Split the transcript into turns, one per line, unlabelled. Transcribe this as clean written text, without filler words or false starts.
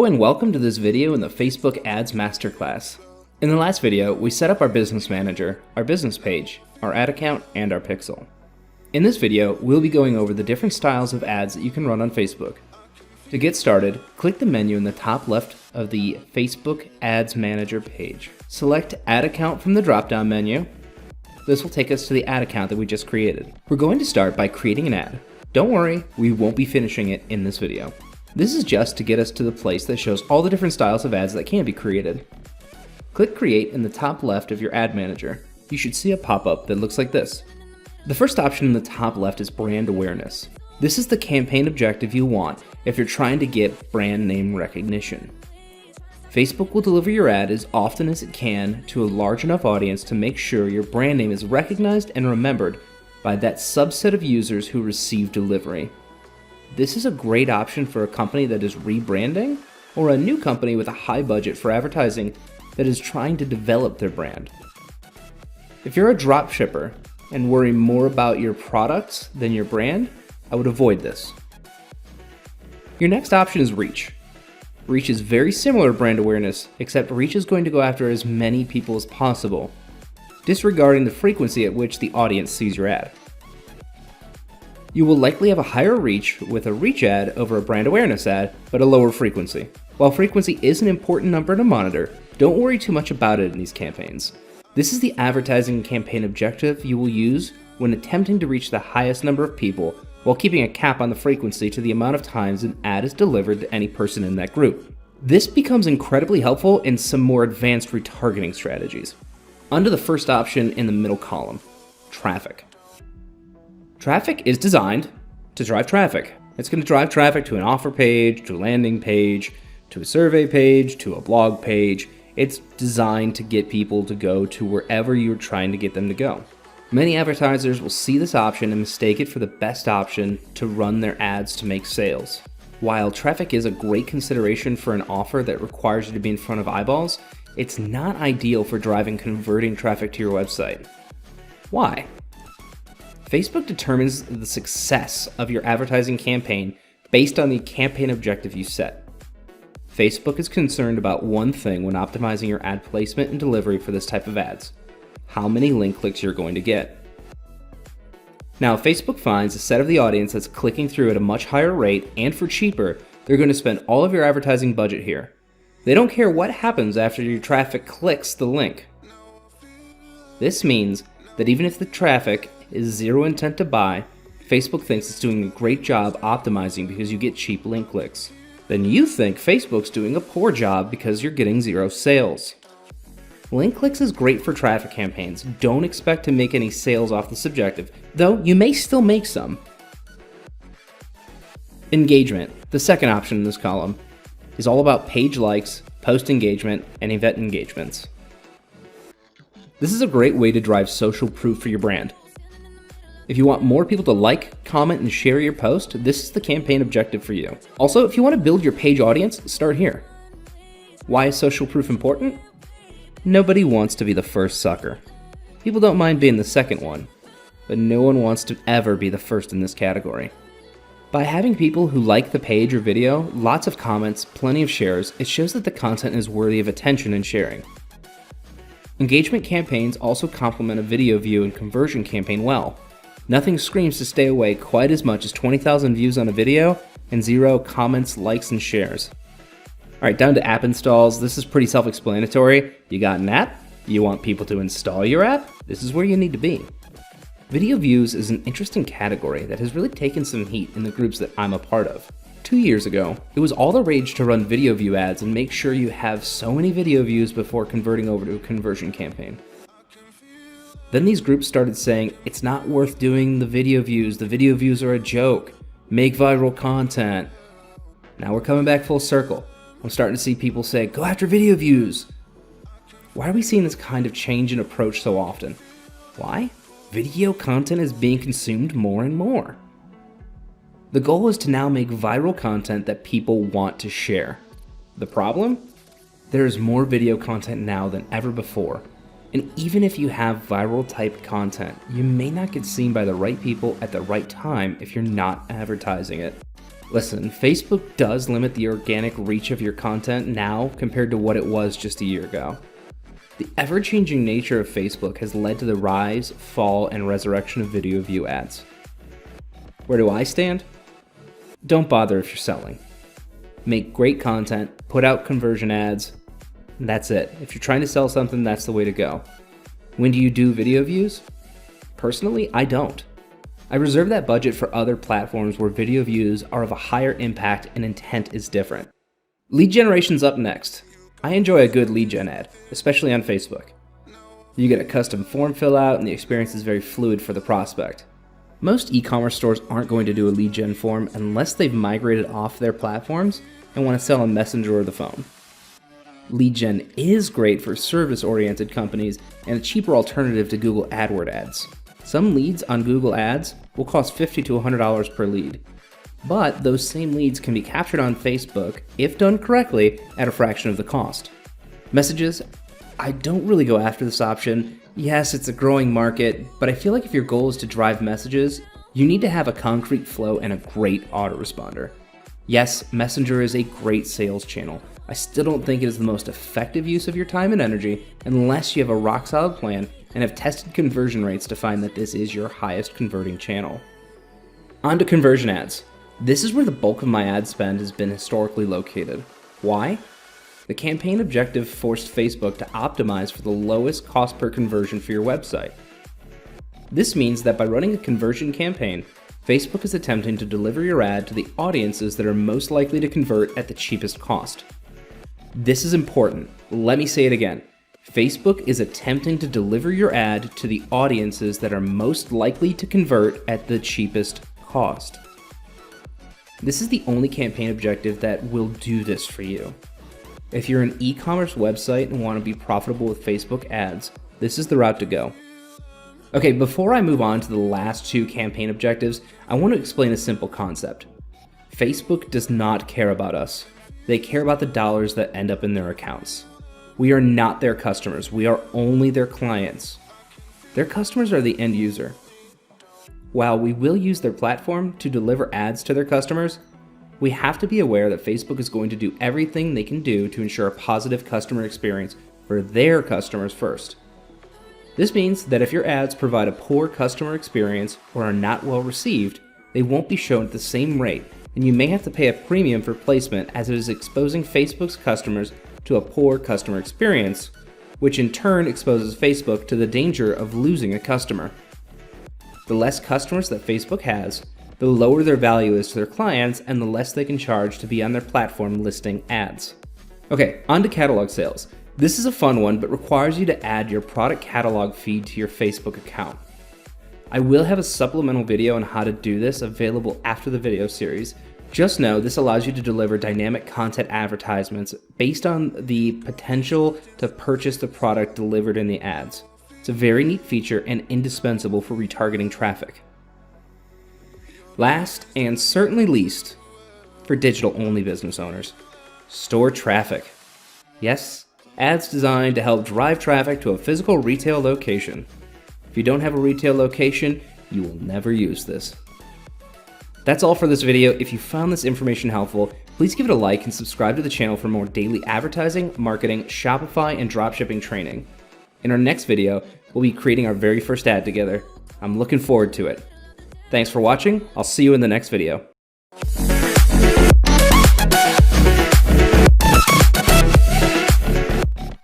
Hello and welcome to this video in the Facebook Ads Masterclass. In the last video, we set up our business manager, our business page, our ad account, and our pixel. In this video, we'll be going over the different styles of ads that you can run on Facebook. To get started, click the menu in the top left of the Facebook Ads Manager page. Select Ad Account from the drop-down menu. This will take us to the ad account that we just created. We're going to start by creating an ad. Don't worry, we won't be finishing it in this video. This is just to get us to the place that shows all the different styles of ads that can be created. Click Create in the top left of your ad manager. You should see a pop-up that looks like this. The first option in the top left is brand awareness. This is the campaign objective you want if you're trying to get brand name recognition. Facebook will deliver your ad as often as it can to a large enough audience to make sure your brand name is recognized and remembered by that subset of users who receive delivery. This is a great option for a company that is rebranding or a new company with a high budget for advertising that is trying to develop their brand. If you're a dropshipper and worry more about your products than your brand, I would avoid this. Your next option is reach. Reach is very similar to brand awareness, except reach is going to go after as many people as possible, disregarding the frequency at which the audience sees your ad. You will likely have a higher reach with a reach ad over a brand awareness ad, but a lower frequency. While frequency is an important number to monitor, don't worry too much about it in these campaigns. This is the advertising campaign objective you will use when attempting to reach the highest number of people while keeping a cap on the frequency to the amount of times an ad is delivered to any person in that group. This becomes incredibly helpful in some more advanced retargeting strategies. Under the first option in the middle column, traffic. Traffic is designed to drive traffic. It's going to drive traffic to an offer page, to a landing page, to a survey page, to a blog page. It's designed to get people to go to wherever you're trying to get them to go. Many advertisers will see this option and mistake it for the best option to run their ads to make sales. While traffic is a great consideration for an offer that requires you to be in front of eyeballs, it's not ideal for driving converting traffic to your website. Why? Facebook determines the success of your advertising campaign based on the campaign objective you set. Facebook is concerned about one thing when optimizing your ad placement and delivery for this type of ads: how many link clicks you're going to get. Now, if Facebook finds a set of the audience that's clicking through at a much higher rate and for cheaper, they're going to spend all of your advertising budget here. They don't care what happens after your traffic clicks the link. This means that even if the traffic is zero intent to buy, Facebook thinks it's doing a great job optimizing because you get cheap link clicks. Then you think Facebook's doing a poor job because you're getting zero sales. Link clicks is great for traffic campaigns. Don't expect to make any sales off this objective, though you may still make some. Engagement, the second option in this column, is all about page likes, post engagement, and event engagements. This is a great way to drive social proof for your brand. If you want more people to like, comment, and share your post, this is the campaign objective for you. Also, if you want to build your page audience, start here. Why is social proof important? Nobody wants to be the first sucker. People don't mind being the second one, but no one wants to ever be the first in this category. By having people who like the page or video, lots of comments, plenty of shares, it shows that the content is worthy of attention and sharing. Engagement campaigns also complement a video view and conversion campaign well. Nothing screams to stay away quite as much as 20,000 views on a video and 0 comments, likes, and shares. Alright, down to app installs. This is pretty self-explanatory. You got an app? You want people to install your app? This is where you need to be. Video views is an interesting category that has really taken some heat in the groups that I'm a part of. 2 years ago, it was all the rage to run video view ads and make sure you have so many video views before converting over to a conversion campaign. Then these groups started saying, it's not worth doing the video views are a joke, make viral content. Now we're coming back full circle. I'm starting to see people say, go after video views. Why are we seeing this kind of change in approach so often? Why? Video content is being consumed more and more. The goal is to now make viral content that people want to share. The problem? There is more video content now than ever before. And even if you have viral type content, you may not get seen by the right people at the right time if you're not advertising it. Listen, Facebook does limit the organic reach of your content now compared to what it was just a year ago. The ever-changing nature of Facebook has led to the rise, fall, and resurrection of video view ads. Where do I stand? Don't bother if you're selling. Make great content, put out conversion ads, and that's it. If you're trying to sell something, that's the way to go. When do you do video views? Personally, I don't. I reserve that budget for other platforms where video views are of a higher impact and intent is different. Lead generation's up next. I enjoy a good lead gen ad, especially on Facebook. You get a custom form fill out and the experience is very fluid for the prospect. Most e-commerce stores aren't going to do a lead gen form unless they've migrated off their platforms and want to sell on Messenger or the phone. Lead gen is great for service-oriented companies and a cheaper alternative to Google AdWords ads. Some leads on Google Ads will cost $50 to $100 per lead, but those same leads can be captured on Facebook, if done correctly, at a fraction of the cost. Messages, I don't really go after this option. Yes, it's a growing market, but I feel like if your goal is to drive messages, you need to have a concrete flow and a great autoresponder. Yes, Messenger is a great sales channel. I still don't think it is the most effective use of your time and energy unless you have a rock-solid plan and have tested conversion rates to find that this is your highest converting channel. On to conversion ads. This is where the bulk of my ad spend has been historically located. Why? The campaign objective forced Facebook to optimize for the lowest cost per conversion for your website. This means that by running a conversion campaign, Facebook is attempting to deliver your ad to the audiences that are most likely to convert at the cheapest cost. This is important. Let me say it again. Facebook is attempting to deliver your ad to the audiences that are most likely to convert at the cheapest cost. This is the only campaign objective that will do this for you. If you're an e-commerce website and want to be profitable with Facebook ads, this is the route to go. Okay, before I move on to the last two campaign objectives, I want to explain a simple concept. Facebook does not care about us. They care about the dollars that end up in their accounts. We are not their customers. We are only their clients. Their customers are the end user. While we will use their platform to deliver ads to their customers, we have to be aware that Facebook is going to do everything they can do to ensure a positive customer experience for their customers first. This means that if your ads provide a poor customer experience or are not well received, they won't be shown at the same rate, and you may have to pay a premium for placement as it is exposing Facebook's customers to a poor customer experience, which in turn exposes Facebook to the danger of losing a customer. The less customers that Facebook has, the lower their value is to their clients and the less they can charge to be on their platform listing ads. Okay, on to catalog sales. This is a fun one, but requires you to add your product catalog feed to your Facebook account. I will have a supplemental video on how to do this available after the video series. Just know this allows you to deliver dynamic content advertisements based on the potential to purchase the product delivered in the ads. It's a very neat feature and indispensable for retargeting traffic. Last and certainly least, for digital-only business owners, store traffic. Yes, ads designed to help drive traffic to a physical retail location. If you don't have a retail location, you will never use this. That's all for this video. If you found this information helpful, please give it a like and subscribe to the channel for more daily advertising, marketing, Shopify, and dropshipping training. In our next video, we'll be creating our very first ad together. I'm looking forward to it. Thanks for watching. I'll see you in the next video.